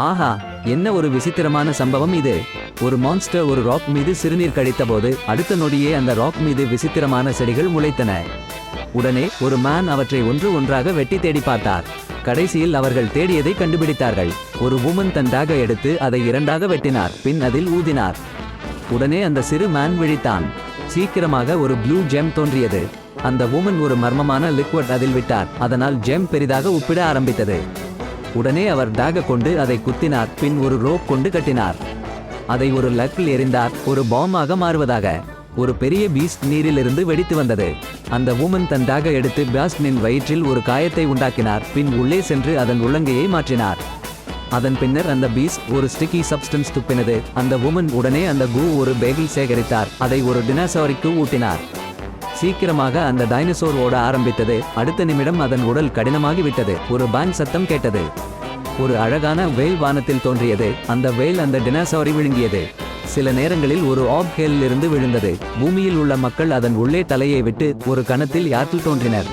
ஆஹா, என்ன ஒரு விசித்திரமான சம்பவம் இது. ஒரு மான்ஸ்டர் ஒரு ராக் மீது சிறுநீர் கழித்தபோது அடுத்த நொடியே அந்த ராக் மீது விசித்திரமான செடிகள் முளைத்தன. உடனே ஒரு மேன் அவற்றை ஒன்று ஒன்றாக வெட்டி தேடி பார்த்தார். கடைசியில் அவர்கள் தேடியதை கண்டுபிடித்தார்கள். ஒரு வுமன் தன் டாகை எடுத்து அதை இரண்டாக வெட்டினார், பின் அதில் ஊதினார். உடனே அந்த சிறு மேன் விழித்தான். சீக்கிரமாக ஒரு ப்ளூ ஜெம் தோன்றியது. அந்த வுமன் ஒரு மர்மமான லிக்விட் அதில் விட்டார், அதனால் ஜெம் பெரிதாக உப்பிட ஆரம்பித்தது. உடனே அவர் டாக கொண்டு அதை குத்தினார், பின் ஒரு ரோப் கொண்டு கட்டினார். அதை ஒரு லக்கில் எறிந்தார், ஒரு பாமாக மாறுவதாக. ஒரு பெரிய பீஸ்ட் நீரிலிருந்து வெடித்து வந்தது. அந்த வுமன் தன் டாக எடுத்து பாஸ்டினின் வயிற்றில் ஒரு காயத்தை உண்டாக்கினார், பின் உள்ளே சென்று அதன் உள்ளங்கையை மாற்றினார். அதன் பின்னர் அந்த பீஸ்ட் ஒரு ஸ்டிக்கி சப்ஸ்டன்ஸ் துப்பினது. அந்த வுமன் உடனே அந்த கூ ஒரு பேகில் சேகரித்தார், அதை ஒரு டினோசாருக்கு ஊட்டினார். சீக்கிரமாக அந்த டைனோசோர் ஓட ஆரம்பித்தது. அடுத்த நிமிடம் அதன் உடல் கடினமாகிவிட்டது. ஒரு பேங் சத்தம் கேட்டது. ஒரு அழகான வேல் வானத்தில் தோன்றியது. அந்த வேல் அந்த டினோசாரை விழுங்கியது. சில நேரங்களில் ஒரு ஆப் ஹேலில் இருந்து விழுந்தது. பூமியில் உள்ள மக்கள் அதன் உள்ளே தலையை விட்டு ஒரு கணத்தில் யாற்றில் தோன்றினர்.